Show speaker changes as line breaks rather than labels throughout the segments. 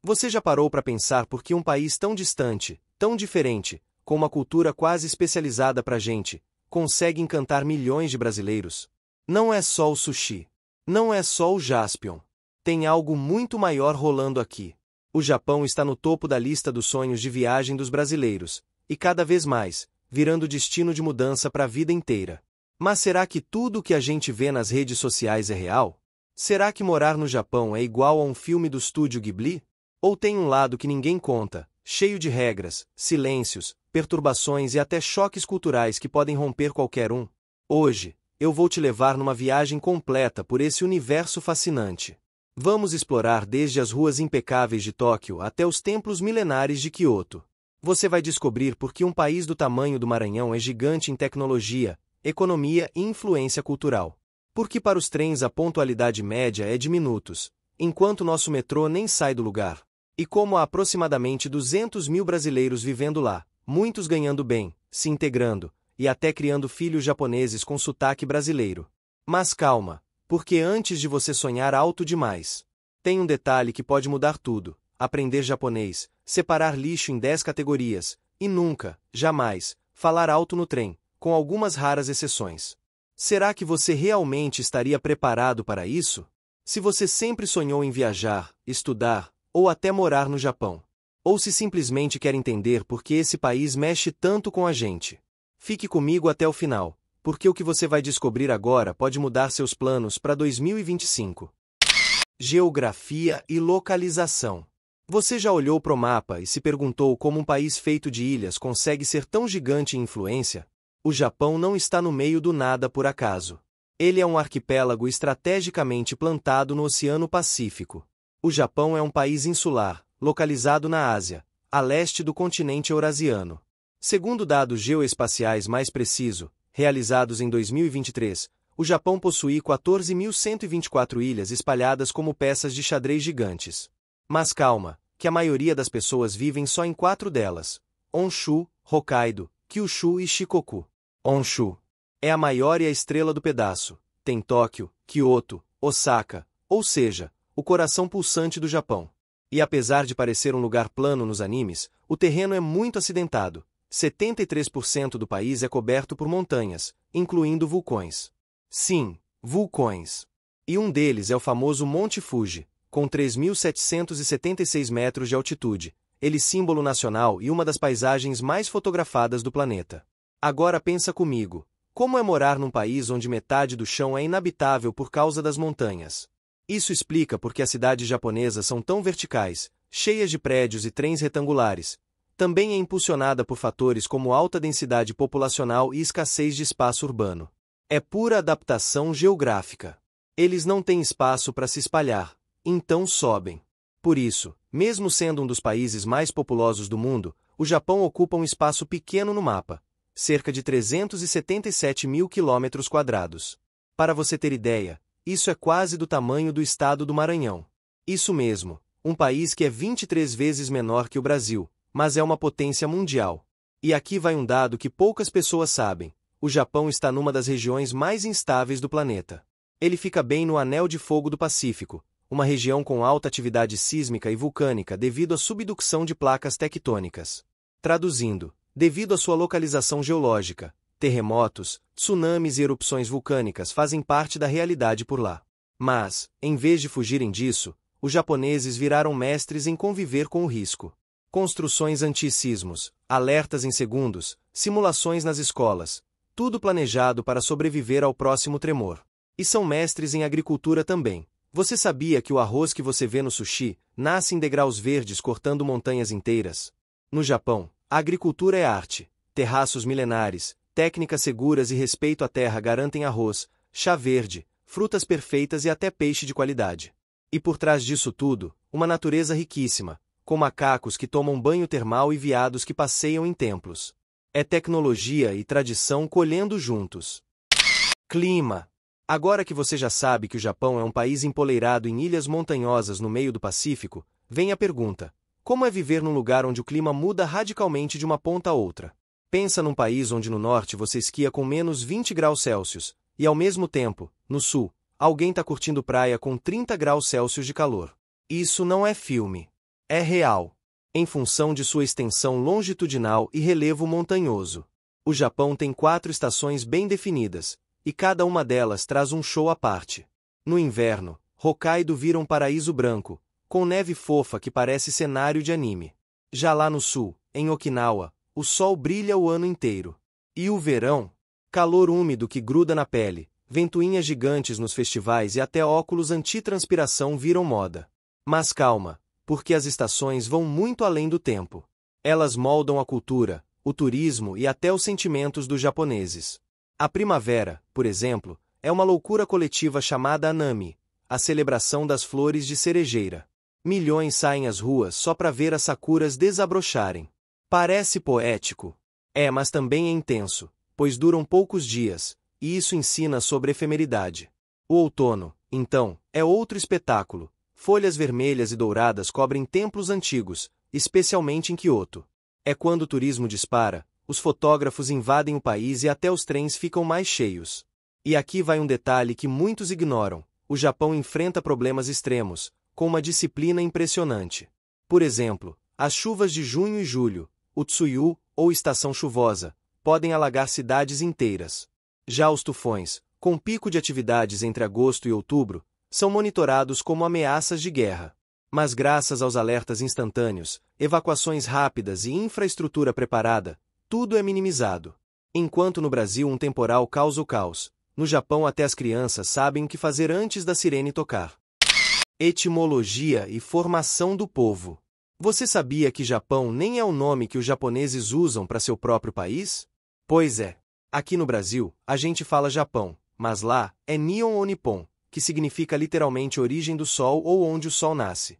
Você já parou para pensar por que um país tão distante, tão diferente, com uma cultura quase especializada pra gente, consegue encantar milhões de brasileiros? Não é só o sushi. Não é só o Jaspion. Tem algo muito maior rolando aqui. O Japão está no topo da lista dos sonhos de viagem dos brasileiros, e cada vez mais, virando destino de mudança para a vida inteira. Mas será que tudo o que a gente vê nas redes sociais é real? Será que morar no Japão é igual a um filme do estúdio Ghibli? Ou tem um lado que ninguém conta, cheio de regras, silêncios, perturbações e até choques culturais que podem romper qualquer um? Hoje, eu vou te levar numa viagem completa por esse universo fascinante. Vamos explorar desde as ruas impecáveis de Tóquio até os templos milenares de Kyoto. Você vai descobrir por que um país do tamanho do Maranhão é gigante em tecnologia, economia e influência cultural. Porque para os trens a pontualidade média é de minutos, enquanto nosso metrô nem sai do lugar. E como há aproximadamente 200 mil brasileiros vivendo lá, muitos ganhando bem, se integrando, e até criando filhos japoneses com sotaque brasileiro. Mas calma, porque antes de você sonhar alto demais, tem um detalhe que pode mudar tudo: aprender japonês, separar lixo em 10 categorias, e nunca, jamais, falar alto no trem, com algumas raras exceções. Será que você realmente estaria preparado para isso? Se você sempre sonhou em viajar, estudar, ou até morar no Japão. Ou se simplesmente quer entender por que esse país mexe tanto com a gente. Fique comigo até o final, porque o que você vai descobrir agora pode mudar seus planos para 2025. Geografia e localização. Você já olhou para o mapa e se perguntou como um país feito de ilhas consegue ser tão gigante em influência? O Japão não está no meio do nada por acaso. Ele é um arquipélago estrategicamente plantado no Oceano Pacífico. O Japão é um país insular, localizado na Ásia, a leste do continente eurasiano. Segundo dados geoespaciais mais precisos, realizados em 2023, o Japão possui 14.124 ilhas espalhadas como peças de xadrez gigantes. Mas calma, que a maioria das pessoas vivem só em 4 delas: Honshu, Hokkaido, Kyushu e Shikoku. Honshu é a maior e a estrela do pedaço. Tem Tóquio, Kyoto, Osaka, ou seja, o coração pulsante do Japão. E apesar de parecer um lugar plano nos animes, o terreno é muito acidentado. 73% do país é coberto por montanhas, incluindo vulcões. Sim, vulcões. E um deles é o famoso Monte Fuji, com 3.776 metros de altitude, ele símbolo nacional e uma das paisagens mais fotografadas do planeta. Agora pensa comigo, como é morar num país onde metade do chão é inabitável por causa das montanhas? Isso explica por que as cidades japonesas são tão verticais, cheias de prédios e trens retangulares. Também é impulsionada por fatores como alta densidade populacional e escassez de espaço urbano. É pura adaptação geográfica. Eles não têm espaço para se espalhar, então sobem. Por isso, mesmo sendo um dos países mais populosos do mundo, o Japão ocupa um espaço pequeno no mapa, cerca de 377 mil quilômetros quadrados. Para você ter ideia, isso é quase do tamanho do estado do Maranhão. Isso mesmo, um país que é 23 vezes menor que o Brasil, mas é uma potência mundial. E aqui vai um dado que poucas pessoas sabem: o Japão está numa das regiões mais instáveis do planeta. Ele fica bem no Anel de Fogo do Pacífico, uma região com alta atividade sísmica e vulcânica devido à subducção de placas tectônicas. Traduzindo, devido à sua localização geológica, terremotos, tsunamis e erupções vulcânicas fazem parte da realidade por lá. Mas, em vez de fugirem disso, os japoneses viraram mestres em conviver com o risco. Construções anti-sismos, alertas em segundos, simulações nas escolas, tudo planejado para sobreviver ao próximo tremor. E são mestres em agricultura também. Você sabia que o arroz que você vê no sushi nasce em degraus verdes cortando montanhas inteiras? No Japão, a agricultura é arte. Terraços milenares, técnicas seguras e respeito à terra garantem arroz, chá verde, frutas perfeitas e até peixe de qualidade. E por trás disso tudo, uma natureza riquíssima, com macacos que tomam banho termal e veados que passeiam em templos. É tecnologia e tradição colhendo juntos. Clima. Agora que você já sabe que o Japão é um país empoleirado em ilhas montanhosas no meio do Pacífico, vem a pergunta: como é viver num lugar onde o clima muda radicalmente de uma ponta a outra? Pensa num país onde no norte você esquia com menos 20 graus Celsius, e ao mesmo tempo, no sul, alguém está curtindo praia com 30 graus Celsius de calor. Isso não é filme. É real. Em função de sua extensão longitudinal e relevo montanhoso. O Japão tem 4 estações bem definidas, e cada uma delas traz um show à parte. No inverno, Hokkaido vira um paraíso branco, com neve fofa que parece cenário de anime. Já lá no sul, em Okinawa, o sol brilha o ano inteiro. E o verão? Calor úmido que gruda na pele, ventoinhas gigantes nos festivais e até óculos antitranspiração viram moda. Mas calma, porque as estações vão muito além do tempo. Elas moldam a cultura, o turismo e até os sentimentos dos japoneses. A primavera, por exemplo, é uma loucura coletiva chamada Hanami, a celebração das flores de cerejeira. Milhões saem às ruas só para ver as sakuras desabrocharem. Parece poético. É, mas também é intenso, pois duram poucos dias, e isso ensina sobre efemeridade. O outono, então, é outro espetáculo. Folhas vermelhas e douradas cobrem templos antigos, especialmente em Kyoto. É quando o turismo dispara, os fotógrafos invadem o país e até os trens ficam mais cheios. E aqui vai um detalhe que muitos ignoram: o Japão enfrenta problemas extremos, com uma disciplina impressionante. Por exemplo, as chuvas de junho e julho, o Tsuyu, ou estação chuvosa, podem alagar cidades inteiras. Já os tufões, com pico de atividades entre agosto e outubro, são monitorados como ameaças de guerra. Mas graças aos alertas instantâneos, evacuações rápidas e infraestrutura preparada, tudo é minimizado. Enquanto no Brasil um temporal causa o caos, no Japão até as crianças sabem o que fazer antes da sirene tocar. Etimologia e formação do povo. Você sabia que Japão nem é o nome que os japoneses usam para seu próprio país? Pois é. Aqui no Brasil, a gente fala Japão, mas lá é Nihon ou Nippon, que significa literalmente origem do sol ou onde o sol nasce.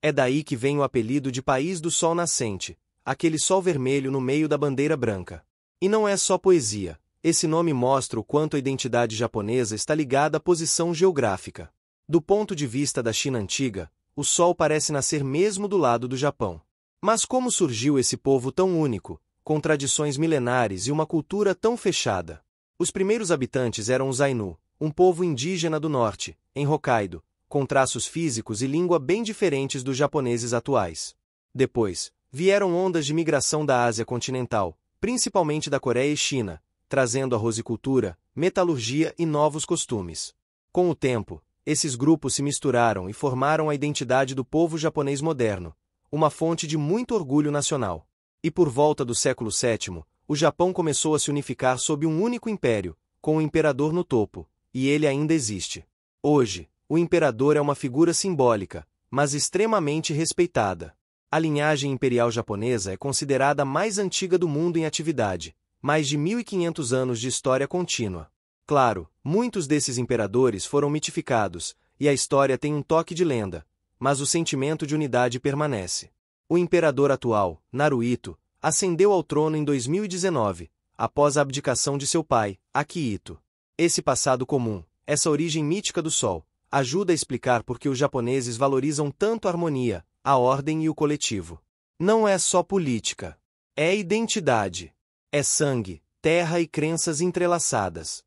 É daí que vem o apelido de País do Sol Nascente, aquele sol vermelho no meio da bandeira branca. E não é só poesia, esse nome mostra o quanto a identidade japonesa está ligada à posição geográfica. Do ponto de vista da China antiga, o sol parece nascer mesmo do lado do Japão. Mas como surgiu esse povo tão único, com tradições milenares e uma cultura tão fechada? Os primeiros habitantes eram os Ainu, um povo indígena do norte, em Hokkaido, com traços físicos e língua bem diferentes dos japoneses atuais. Depois, vieram ondas de migração da Ásia continental, principalmente da Coreia e China, trazendo a rosicultura, metalurgia e novos costumes. Com o tempo, esses grupos se misturaram e formaram a identidade do povo japonês moderno, uma fonte de muito orgulho nacional. E por volta do século VII, o Japão começou a se unificar sob um único império, com o imperador no topo, e ele ainda existe. Hoje, o imperador é uma figura simbólica, mas extremamente respeitada. A linhagem imperial japonesa é considerada a mais antiga do mundo em atividade, mais de 1.500 anos de história contínua. Claro, muitos desses imperadores foram mitificados, e a história tem um toque de lenda, mas o sentimento de unidade permanece. O imperador atual, Naruhito, ascendeu ao trono em 2019, após a abdicação de seu pai, Akihito. Esse passado comum, essa origem mítica do sol, ajuda a explicar por que os japoneses valorizam tanto a harmonia, a ordem e o coletivo. Não é só política. É identidade. É sangue, terra e crenças entrelaçadas.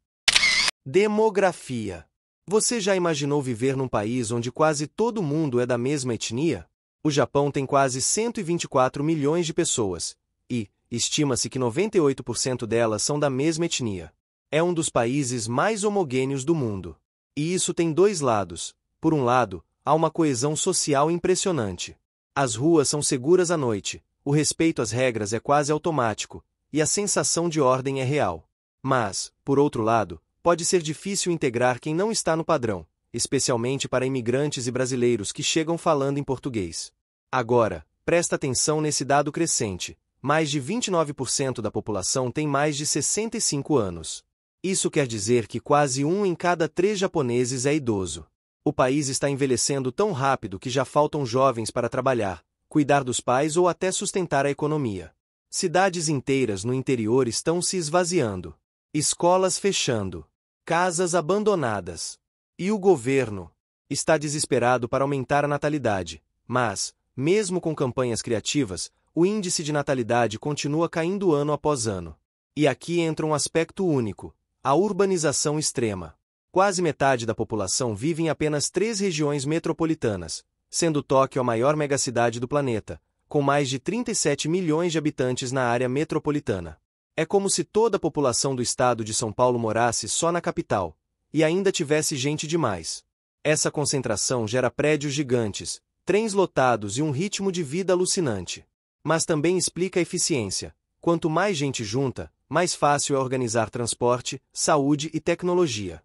Demografia. Você já imaginou viver num país onde quase todo mundo é da mesma etnia? O Japão tem quase 124 milhões de pessoas, e estima-se que 98% delas são da mesma etnia. É um dos países mais homogêneos do mundo. E isso tem dois lados. Por um lado, há uma coesão social impressionante. As ruas são seguras à noite, o respeito às regras é quase automático, e a sensação de ordem é real. Mas, por outro lado, pode ser difícil integrar quem não está no padrão, especialmente para imigrantes e brasileiros que chegam falando em português. Agora, presta atenção nesse dado crescente. Mais de 29% da população tem mais de 65 anos. Isso quer dizer que quase 1 em cada 3 japoneses é idoso. O país está envelhecendo tão rápido que já faltam jovens para trabalhar, cuidar dos pais ou até sustentar a economia. Cidades inteiras no interior estão se esvaziando. Escolas fechando. Casas abandonadas. E o governo está desesperado para aumentar a natalidade, mas, mesmo com campanhas criativas, o índice de natalidade continua caindo ano após ano. E aqui entra um aspecto único: a urbanização extrema. Quase metade da população vive em apenas 3 regiões metropolitanas, sendo Tóquio a maior megacidade do planeta, com mais de 37 milhões de habitantes na área metropolitana. É como se toda a população do estado de São Paulo morasse só na capital, e ainda tivesse gente demais. Essa concentração gera prédios gigantes, trens lotados e um ritmo de vida alucinante. Mas também explica a eficiência. Quanto mais gente junta, mais fácil é organizar transporte, saúde e tecnologia.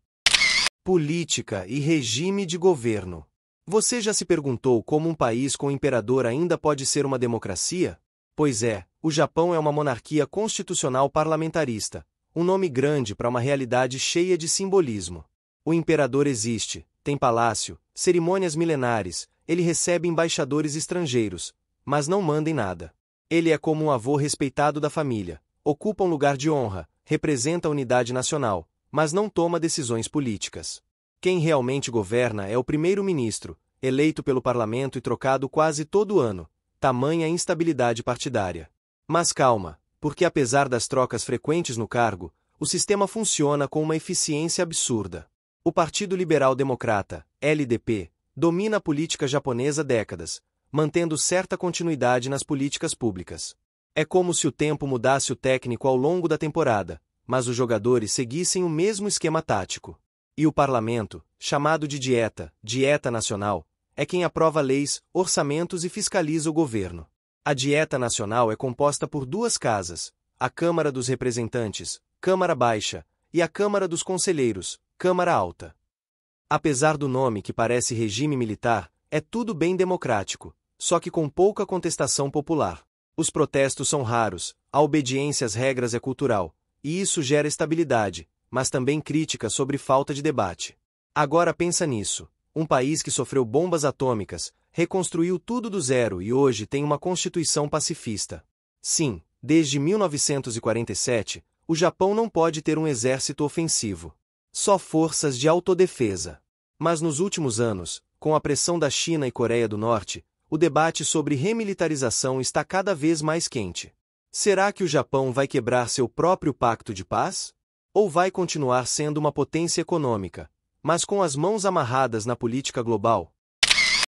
Política e regime de governo. Você já se perguntou como um país com imperador ainda pode ser uma democracia? Pois é, o Japão é uma monarquia constitucional parlamentarista, um nome grande para uma realidade cheia de simbolismo. O imperador existe, tem palácio, cerimônias milenares, ele recebe embaixadores estrangeiros, mas não manda em nada. Ele é como um avô respeitado da família, ocupa um lugar de honra, representa a unidade nacional, mas não toma decisões políticas. Quem realmente governa é o primeiro-ministro, eleito pelo parlamento e trocado quase todo ano, tamanha instabilidade partidária. Mas calma, porque apesar das trocas frequentes no cargo, o sistema funciona com uma eficiência absurda. O Partido Liberal Democrata, LDP, domina a política japonesa há décadas, mantendo certa continuidade nas políticas públicas. É como se o tempo mudasse o técnico ao longo da temporada, mas os jogadores seguissem o mesmo esquema tático. E o parlamento, chamado de Dieta Nacional, é quem aprova leis, orçamentos e fiscaliza o governo. A Dieta Nacional é composta por duas casas, a Câmara dos Representantes, Câmara Baixa, e a Câmara dos Conselheiros, Câmara Alta. Apesar do nome que parece regime militar, é tudo bem democrático, só que com pouca contestação popular. Os protestos são raros, a obediência às regras é cultural, e isso gera estabilidade, mas também crítica sobre falta de debate. Agora pensa nisso, um país que sofreu bombas atômicas, reconstruiu tudo do zero e hoje tem uma constituição pacifista. Sim, desde 1947, o Japão não pode ter um exército ofensivo. Só forças de autodefesa. Mas nos últimos anos, com a pressão da China e Coreia do Norte, o debate sobre remilitarização está cada vez mais quente. Será que o Japão vai quebrar seu próprio pacto de paz? Ou vai continuar sendo uma potência econômica, mas com as mãos amarradas na política global?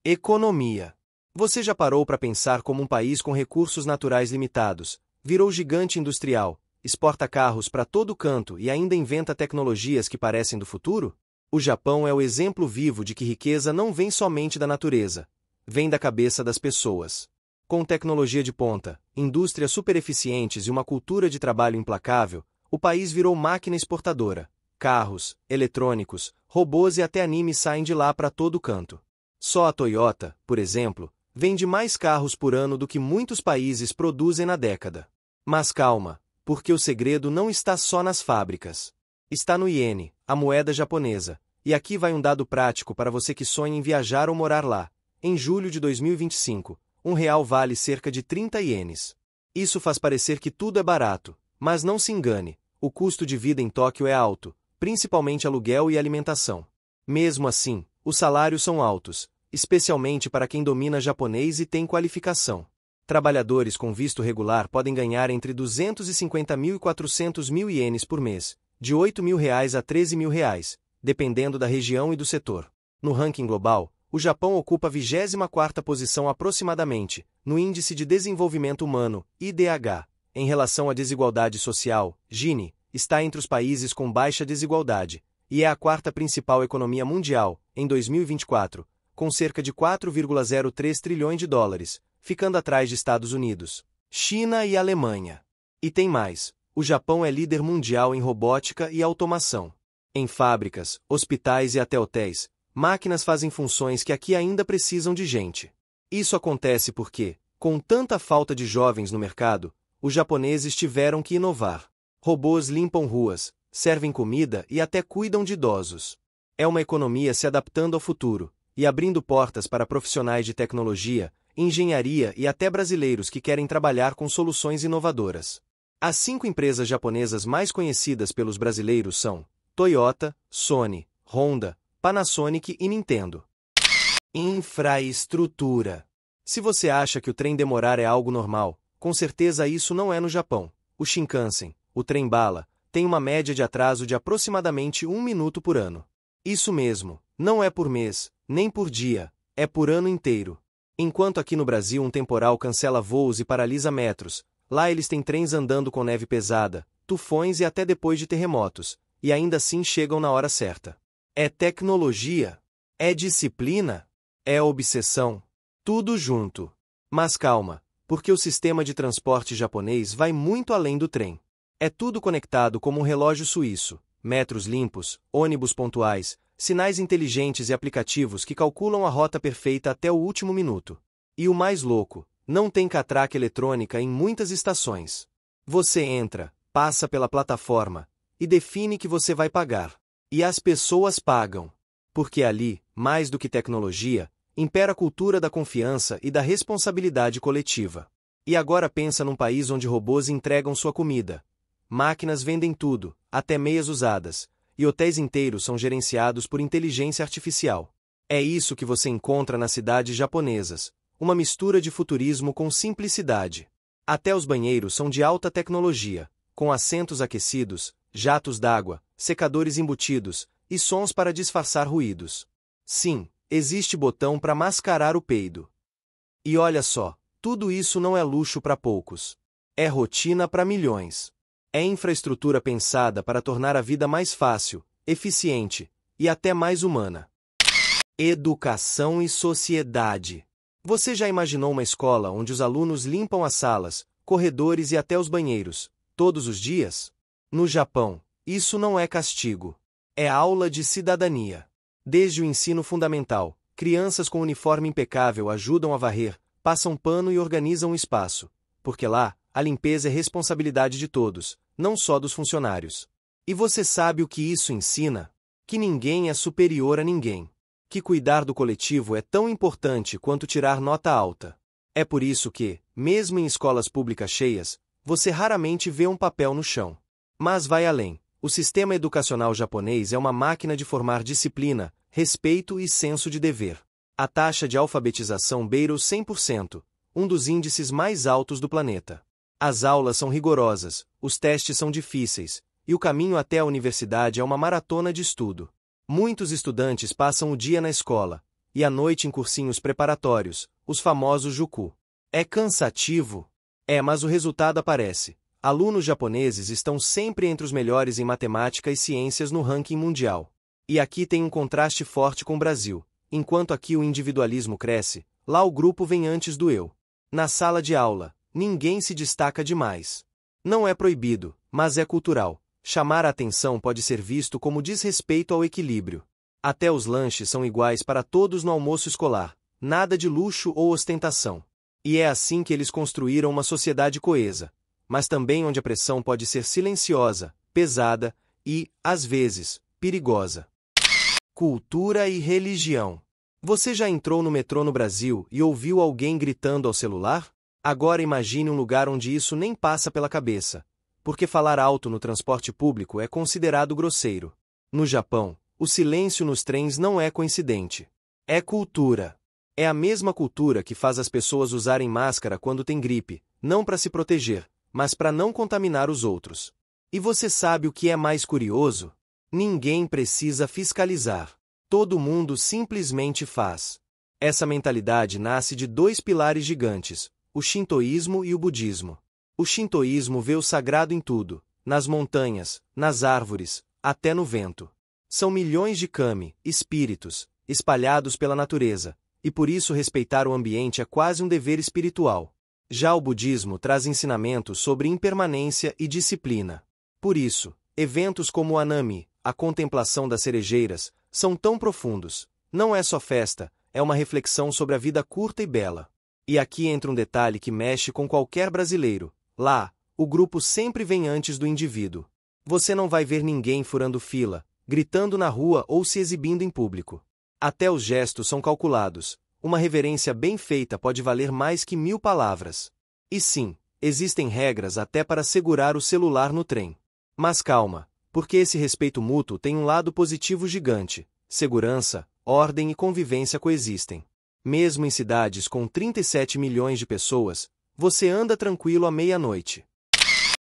Economia. Você já parou para pensar como um país com recursos naturais limitados, virou gigante industrial, exporta carros para todo canto e ainda inventa tecnologias que parecem do futuro? O Japão é o exemplo vivo de que riqueza não vem somente da natureza, vem da cabeça das pessoas. Com tecnologia de ponta, indústrias supereficientes e uma cultura de trabalho implacável, o país virou máquina exportadora. Carros, eletrônicos, robôs e até animes saem de lá para todo canto. Só a Toyota, por exemplo, vende mais carros por ano do que muitos países produzem na década. Mas calma, porque o segredo não está só nas fábricas. Está no iene, a moeda japonesa. E aqui vai um dado prático para você que sonha em viajar ou morar lá. Em julho de 2025, R$1 vale cerca de 30 ienes. Isso faz parecer que tudo é barato, mas não se engane, o custo de vida em Tóquio é alto, principalmente aluguel e alimentação. Mesmo assim, os salários são altos, especialmente para quem domina japonês e tem qualificação. Trabalhadores com visto regular podem ganhar entre 250 mil e 400 mil ienes por mês, de R$8.000 a R$13.000, dependendo da região e do setor. No ranking global, o Japão ocupa a 24ª posição aproximadamente, no Índice de Desenvolvimento Humano, IDH. Em relação à desigualdade social, Gini, está entre os países com baixa desigualdade, e é a quarta principal economia mundial, em 2024, com cerca de 4,03 trilhões de dólares, ficando atrás de Estados Unidos, China e Alemanha. E tem mais, o Japão é líder mundial em robótica e automação. Em fábricas, hospitais e até hotéis, máquinas fazem funções que aqui ainda precisam de gente. Isso acontece porque, com tanta falta de jovens no mercado, os japoneses tiveram que inovar. Robôs limpam ruas, servem comida e até cuidam de idosos. É uma economia se adaptando ao futuro e abrindo portas para profissionais de tecnologia, engenharia e até brasileiros que querem trabalhar com soluções inovadoras. As 5 empresas japonesas mais conhecidas pelos brasileiros são Toyota, Sony, Honda, Panasonic e Nintendo. Infraestrutura. Se você acha que o trem demorar é algo normal, com certeza isso não é no Japão. O Shinkansen, o trem-bala, tem uma média de atraso de aproximadamente 1 minuto por ano. Isso mesmo, não é por mês, nem por dia, é por ano inteiro. Enquanto aqui no Brasil um temporal cancela voos e paralisa metros, lá eles têm trens andando com neve pesada, tufões e até depois de terremotos, e ainda assim chegam na hora certa. É tecnologia. É disciplina. É obsessão. Tudo junto. Mas calma, porque o sistema de transporte japonês vai muito além do trem. É tudo conectado como um relógio suíço, metros limpos, ônibus pontuais, sinais inteligentes e aplicativos que calculam a rota perfeita até o último minuto. E o mais louco, não tem catraca eletrônica em muitas estações. Você entra, passa pela plataforma e define que você vai pagar. E as pessoas pagam. Porque ali, mais do que tecnologia, impera a cultura da confiança e da responsabilidade coletiva. E agora pensa num país onde robôs entregam sua comida. Máquinas vendem tudo, até meias usadas, e hotéis inteiros são gerenciados por inteligência artificial. É isso que você encontra nas cidades japonesas, uma mistura de futurismo com simplicidade. Até os banheiros são de alta tecnologia, com assentos aquecidos, jatos d'água, secadores embutidos e sons para disfarçar ruídos. Sim, existe botão para mascarar o peido. E olha só, tudo isso não é luxo para poucos. É rotina para milhões. É infraestrutura pensada para tornar a vida mais fácil, eficiente e até mais humana. Educação e sociedade. Você já imaginou uma escola onde os alunos limpam as salas, corredores e até os banheiros, todos os dias? No Japão, isso não é castigo. É aula de cidadania. Desde o ensino fundamental, crianças com uniforme impecável ajudam a varrer, passam pano e organizam o espaço, porque lá, a limpeza é responsabilidade de todos, não só dos funcionários. E você sabe o que isso ensina? Que ninguém é superior a ninguém. Que cuidar do coletivo é tão importante quanto tirar nota alta. É por isso que, mesmo em escolas públicas cheias, você raramente vê um papel no chão. Mas vai além. O sistema educacional japonês é uma máquina de formar disciplina, respeito e senso de dever. A taxa de alfabetização beira os 100%, um dos índices mais altos do planeta. As aulas são rigorosas, os testes são difíceis, e o caminho até a universidade é uma maratona de estudo. Muitos estudantes passam o dia na escola, e à noite em cursinhos preparatórios, os famosos Juku. É cansativo? É, mas o resultado aparece. Alunos japoneses estão sempre entre os melhores em matemática e ciências no ranking mundial. E aqui tem um contraste forte com o Brasil. Enquanto aqui o individualismo cresce, lá o grupo vem antes do eu. Na sala de aula, ninguém se destaca demais. Não é proibido, mas é cultural. Chamar a atenção pode ser visto como desrespeito ao equilíbrio. Até os lanches são iguais para todos no almoço escolar, nada de luxo ou ostentação. E é assim que eles construíram uma sociedade coesa, mas também onde a pressão pode ser silenciosa, pesada e, às vezes, perigosa. Cultura e religião. Você já entrou no metrô no Brasil e ouviu alguém gritando ao celular? Agora imagine um lugar onde isso nem passa pela cabeça, porque falar alto no transporte público é considerado grosseiro. No Japão, o silêncio nos trens não é coincidente. É cultura. É a mesma cultura que faz as pessoas usarem máscara quando tem gripe, não para se proteger, mas para não contaminar os outros. E você sabe o que é mais curioso? Ninguém precisa fiscalizar. Todo mundo simplesmente faz. Essa mentalidade nasce de dois pilares gigantes, o shintoísmo e o budismo. O shintoísmo vê o sagrado em tudo, nas montanhas, nas árvores, até no vento. São milhões de kami, espíritos, espalhados pela natureza, e por isso respeitar o ambiente é quase um dever espiritual. Já o budismo traz ensinamentos sobre impermanência e disciplina. Por isso, eventos como o Hanami, a contemplação das cerejeiras, são tão profundos. Não é só festa, é uma reflexão sobre a vida curta e bela. E aqui entra um detalhe que mexe com qualquer brasileiro. Lá, o grupo sempre vem antes do indivíduo. Você não vai ver ninguém furando fila, gritando na rua ou se exibindo em público. Até os gestos são calculados. Uma reverência bem feita pode valer mais que 1000 palavras. E sim, existem regras até para segurar o celular no trem. Mas calma, porque esse respeito mútuo tem um lado positivo gigante. Segurança, ordem e convivência coexistem. Mesmo em cidades com 37 milhões de pessoas, você anda tranquilo à meia-noite.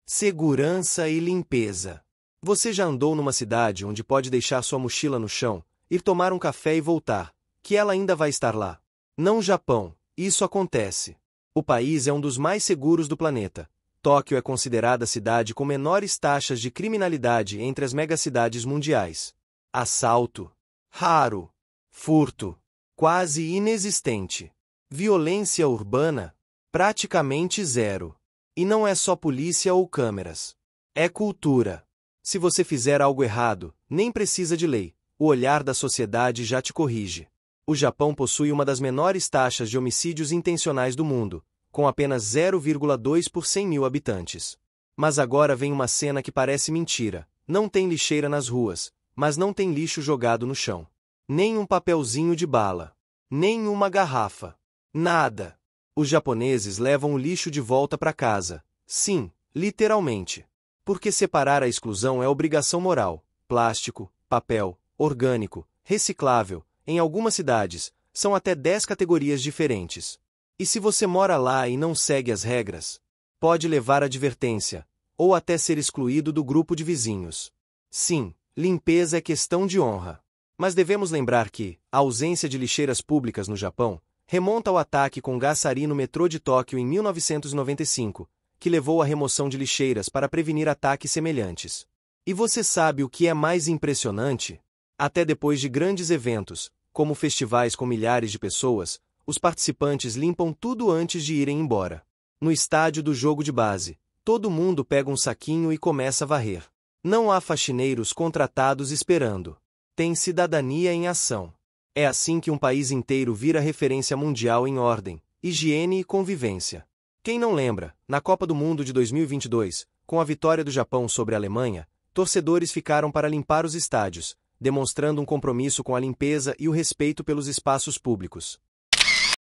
Segurança e limpeza. Você já andou numa cidade onde pode deixar sua mochila no chão, ir tomar um café e voltar, porque ela ainda vai estar lá. Não Japão, isso acontece. O país é um dos mais seguros do planeta. Tóquio é considerada a cidade com menores taxas de criminalidade entre as megacidades mundiais. Assalto, raro. Furto, quase inexistente. Violência urbana, praticamente zero. E não é só polícia ou câmeras. É cultura. Se você fizer algo errado, nem precisa de lei. O olhar da sociedade já te corrige. O Japão possui uma das menores taxas de homicídios intencionais do mundo, com apenas 0,2 por 100 mil habitantes. Mas agora vem uma cena que parece mentira. Não tem lixeira nas ruas, mas não tem lixo jogado no chão. Nem um papelzinho de bala. Nem uma garrafa. Nada. Os japoneses levam o lixo de volta para casa. Sim, literalmente. Porque separar a exclusão é obrigação moral. Plástico, papel, orgânico, reciclável. Em algumas cidades, são até 10 categorias diferentes. E se você mora lá e não segue as regras, pode levar advertência, ou até ser excluído do grupo de vizinhos. Sim, limpeza é questão de honra. Mas devemos lembrar que a ausência de lixeiras públicas no Japão remonta ao ataque com gás sarin no metrô de Tóquio em 1995, que levou à remoção de lixeiras para prevenir ataques semelhantes. E você sabe o que é mais impressionante? Até depois de grandes eventos, como festivais com milhares de pessoas, os participantes limpam tudo antes de irem embora. No estádio do jogo de base, todo mundo pega um saquinho e começa a varrer. Não há faxineiros contratados esperando. Tem cidadania em ação. É assim que um país inteiro vira referência mundial em ordem, higiene e convivência. Quem não lembra, na Copa do Mundo de 2022, com a vitória do Japão sobre a Alemanha, torcedores ficaram para limpar os estádios, demonstrando um compromisso com a limpeza e o respeito pelos espaços públicos.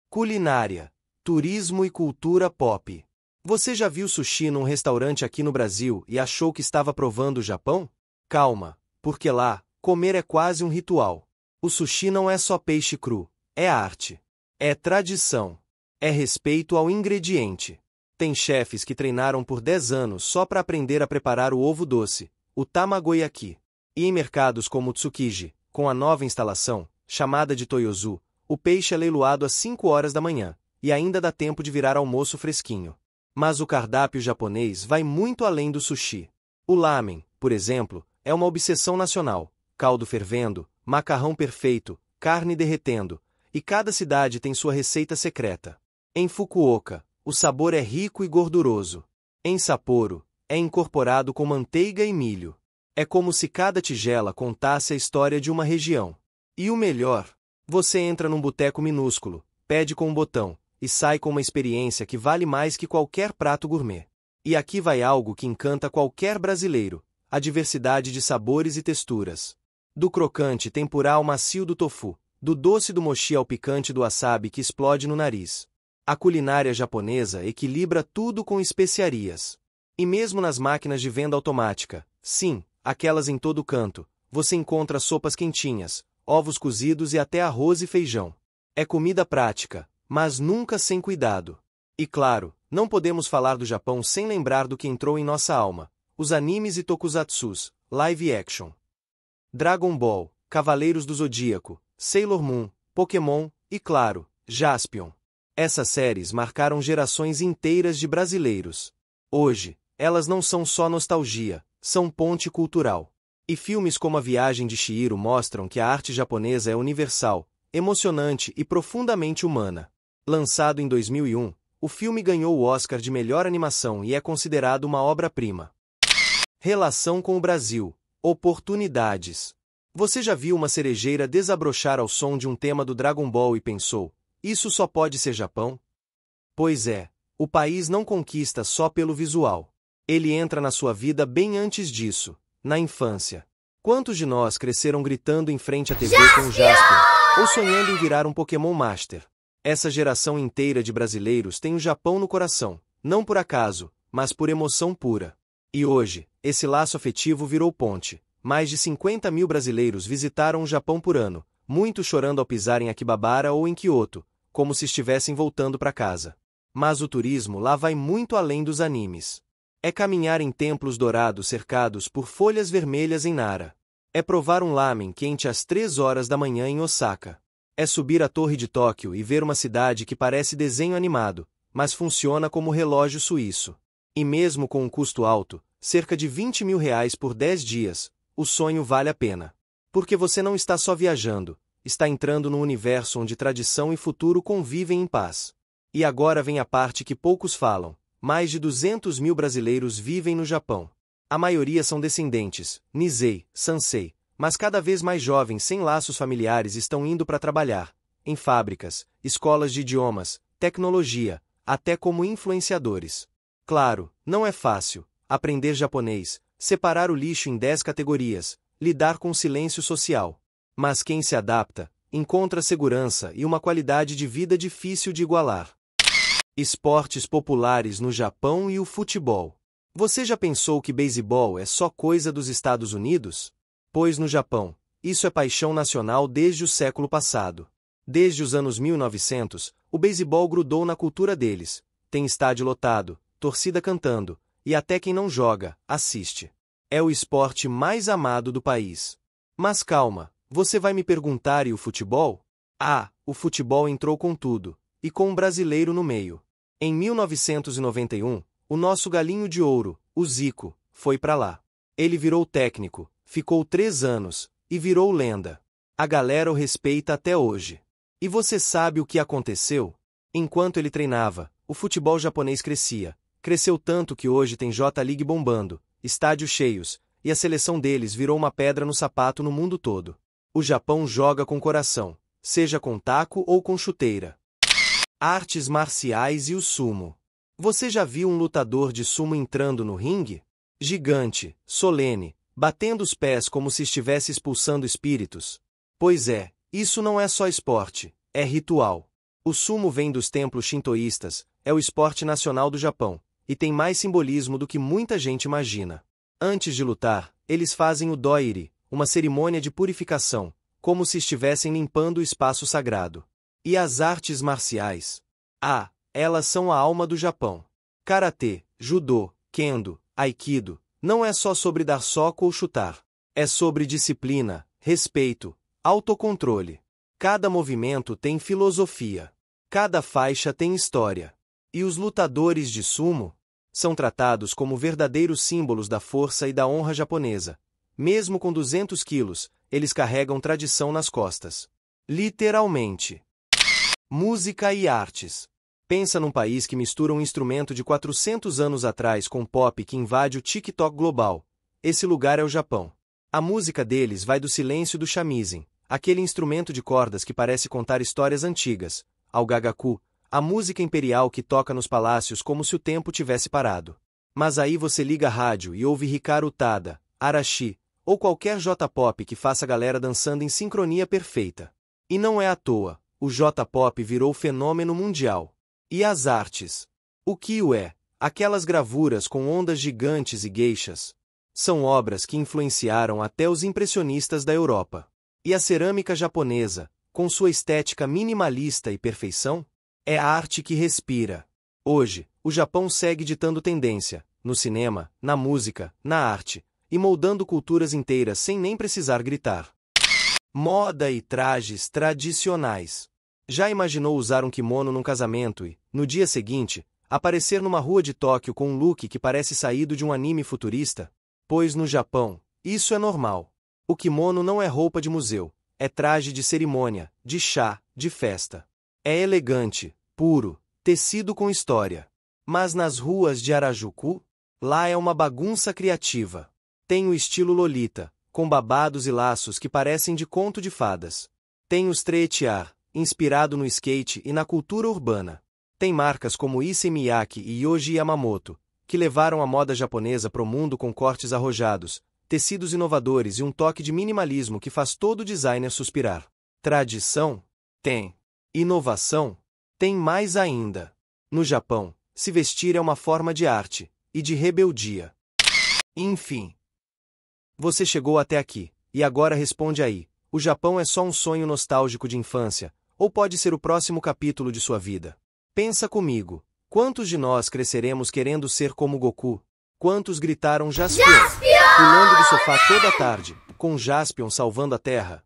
Culinária, turismo e cultura pop. Você já viu sushi num restaurante aqui no Brasil e achou que estava provando o Japão? Calma, porque lá, comer é quase um ritual. O sushi não é só peixe cru, é arte. É tradição. É respeito ao ingrediente. Tem chefes que treinaram por 10 anos só para aprender a preparar o ovo doce, o tamagoyaki. E em mercados como o Tsukiji, com a nova instalação, chamada de Toyozu, o peixe é leiloado às 5 horas da manhã, e ainda dá tempo de virar almoço fresquinho. Mas o cardápio japonês vai muito além do sushi. O lamen, por exemplo, é uma obsessão nacional. Caldo fervendo, macarrão perfeito, carne derretendo, e cada cidade tem sua receita secreta. Em Fukuoka, o sabor é rico e gorduroso. Em Sapporo, é incorporado com manteiga e milho. É como se cada tigela contasse a história de uma região. E o melhor, você entra num boteco minúsculo, pede com um botão, e sai com uma experiência que vale mais que qualquer prato gourmet. E aqui vai algo que encanta qualquer brasileiro: a diversidade de sabores e texturas. Do crocante tempurá ao macio do tofu, do doce do mochi ao picante do wasabi que explode no nariz. A culinária japonesa equilibra tudo com especiarias. E mesmo nas máquinas de venda automática, sim, aquelas em todo canto, você encontra sopas quentinhas, ovos cozidos e até arroz e feijão. É comida prática, mas nunca sem cuidado. E claro, não podemos falar do Japão sem lembrar do que entrou em nossa alma: os animes e tokusatsus, live action. Dragon Ball, Cavaleiros do Zodíaco, Sailor Moon, Pokémon e, claro, Jaspion. Essas séries marcaram gerações inteiras de brasileiros. Hoje, elas não são só nostalgia, são ponte cultural. E filmes como A Viagem de Chihiro mostram que a arte japonesa é universal, emocionante e profundamente humana. Lançado em 2001, o filme ganhou o Oscar de melhor animação e é considerado uma obra-prima. Relação com o Brasil. Oportunidades. Você já viu uma cerejeira desabrochar ao som de um tema do Dragon Ball e pensou: isso só pode ser Japão? Pois é, o país não conquista só pelo visual. Ele entra na sua vida bem antes disso, na infância. Quantos de nós cresceram gritando em frente à TV com o Jaspion, ou sonhando em virar um Pokémon Master? Essa geração inteira de brasileiros tem o Japão no coração, não por acaso, mas por emoção pura. E hoje, esse laço afetivo virou ponte. Mais de 50 mil brasileiros visitaram o Japão por ano, muitos chorando ao pisar em Akihabara ou em Kyoto, como se estivessem voltando para casa. Mas o turismo lá vai muito além dos animes. É caminhar em templos dourados cercados por folhas vermelhas em Nara. É provar um lamen quente às 3 horas da manhã em Osaka. É subir a Torre de Tóquio e ver uma cidade que parece desenho animado, mas funciona como relógio suíço. E mesmo com um custo alto, cerca de R$ 20.000 por 10 dias, o sonho vale a pena. Porque você não está só viajando, está entrando num universo onde tradição e futuro convivem em paz. E agora vem a parte que poucos falam: mais de 200 mil brasileiros vivem no Japão. A maioria são descendentes, Nisei, Sansei, mas cada vez mais jovens sem laços familiares estão indo para trabalhar, em fábricas, escolas de idiomas, tecnologia, até como influenciadores. Claro, não é fácil aprender japonês, separar o lixo em 10 categorias, lidar com o silêncio social. Mas quem se adapta, encontra segurança e uma qualidade de vida difícil de igualar. Esportes populares no Japão e o futebol. Você já pensou que beisebol é só coisa dos Estados Unidos? Pois no Japão, isso é paixão nacional desde o século passado. Desde os anos 1900, o beisebol grudou na cultura deles. Tem estádio lotado, torcida cantando, e até quem não joga, assiste. É o esporte mais amado do país. Mas calma, você vai me perguntar: e o futebol? Ah, o futebol entrou com tudo, e com um brasileiro no meio. Em 1991, o nosso galinho de ouro, o Zico, foi para lá. Ele virou técnico, ficou 3 anos, e virou lenda. A galera o respeita até hoje. E você sabe o que aconteceu? Enquanto ele treinava, o futebol japonês crescia. Cresceu tanto que hoje tem J-League bombando, estádios cheios, e a seleção deles virou uma pedra no sapato no mundo todo. O Japão joga com coração, seja com taco ou com chuteira. Artes marciais e o sumo. Você já viu um lutador de sumo entrando no ringue? Gigante, solene, batendo os pés como se estivesse expulsando espíritos. Pois é, isso não é só esporte, é ritual. O sumo vem dos templos shintoístas, é o esporte nacional do Japão, e tem mais simbolismo do que muita gente imagina. Antes de lutar, eles fazem o doiri, uma cerimônia de purificação, como se estivessem limpando o espaço sagrado. E as artes marciais? Ah, elas são a alma do Japão. Karatê, judô, kendo, aikido, não é só sobre dar soco ou chutar. É sobre disciplina, respeito, autocontrole. Cada movimento tem filosofia. Cada faixa tem história. E os lutadores de sumo são tratados como verdadeiros símbolos da força e da honra japonesa. Mesmo com 200 quilos, eles carregam tradição nas costas. Literalmente. Música e artes. Pensa num país que mistura um instrumento de 400 anos atrás com pop que invade o TikTok global. Esse lugar é o Japão. A música deles vai do silêncio do shamisen, aquele instrumento de cordas que parece contar histórias antigas, ao gagaku, a música imperial que toca nos palácios como se o tempo tivesse parado. Mas aí você liga a rádio e ouve Hikaru Utada, Arashi, ou qualquer J-pop que faça a galera dançando em sincronia perfeita. E não é à toa, o J-pop virou fenômeno mundial. E as artes? O Kyu é? Aquelas gravuras com ondas gigantes e geishas. São obras que influenciaram até os impressionistas da Europa. E a cerâmica japonesa, com sua estética minimalista e perfeição? É a arte que respira. Hoje, o Japão segue ditando tendência, no cinema, na música, na arte, e moldando culturas inteiras sem nem precisar gritar. Moda e trajes tradicionais. Já imaginou usar um kimono num casamento e, no dia seguinte, aparecer numa rua de Tóquio com um look que parece saído de um anime futurista? Pois no Japão, isso é normal. O kimono não é roupa de museu, é traje de cerimônia, de chá, de festa. É elegante, puro, tecido com história. Mas nas ruas de Harajuku? Lá é uma bagunça criativa. Tem o estilo Lolita, com babados e laços que parecem de conto de fadas. Tem o street art, inspirado no skate e na cultura urbana. Tem marcas como Issey Miyake e Yohji Yamamoto, que levaram a moda japonesa pro mundo com cortes arrojados, tecidos inovadores e um toque de minimalismo que faz todo designer suspirar. Tradição? Tem. Inovação? Tem mais ainda. No Japão, se vestir é uma forma de arte e de rebeldia. Enfim. Você chegou até aqui, e agora responde aí: o Japão é só um sonho nostálgico de infância, ou pode ser o próximo capítulo de sua vida? Pensa comigo, quantos de nós cresceremos querendo ser como Goku? Quantos gritaram Jaspion, pulando do sofá toda a tarde, com Jaspion salvando a Terra?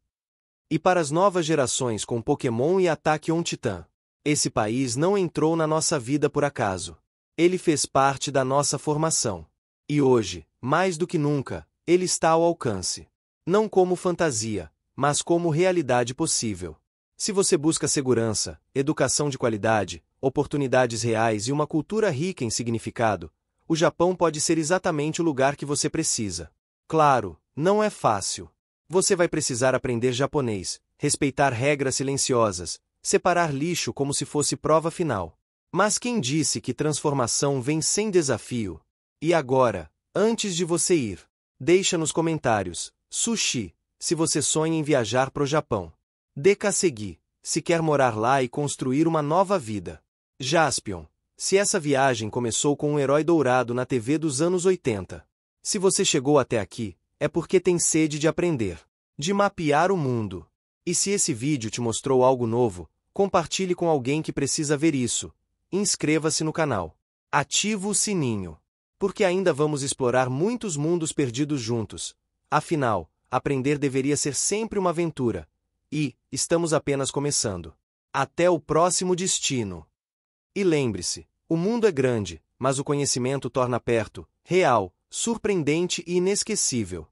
E para as novas gerações com Pokémon e Attack on Titan. Esse país não entrou na nossa vida por acaso. Ele fez parte da nossa formação. E hoje, mais do que nunca, ele está ao alcance. Não como fantasia, mas como realidade possível. Se você busca segurança, educação de qualidade, oportunidades reais e uma cultura rica em significado, o Japão pode ser exatamente o lugar que você precisa. Claro, não é fácil. Você vai precisar aprender japonês, respeitar regras silenciosas, separar lixo como se fosse prova final. Mas quem disse que transformação vem sem desafio? E agora, antes de você ir, deixa nos comentários, Sushi, se você sonha em viajar pro Japão. Dekasegi, se quer morar lá e construir uma nova vida. Jaspion, se essa viagem começou com um herói dourado na TV dos anos 80. Se você chegou até aqui, é porque tem sede de aprender, de mapear o mundo. E se esse vídeo te mostrou algo novo, compartilhe com alguém que precisa ver isso. Inscreva-se no canal. Ativa o sininho. Porque ainda vamos explorar muitos mundos perdidos juntos. Afinal, aprender deveria ser sempre uma aventura. E, estamos apenas começando. Até o próximo destino. E lembre-se, o mundo é grande, mas o conhecimento torna perto, real, surpreendente e inesquecível.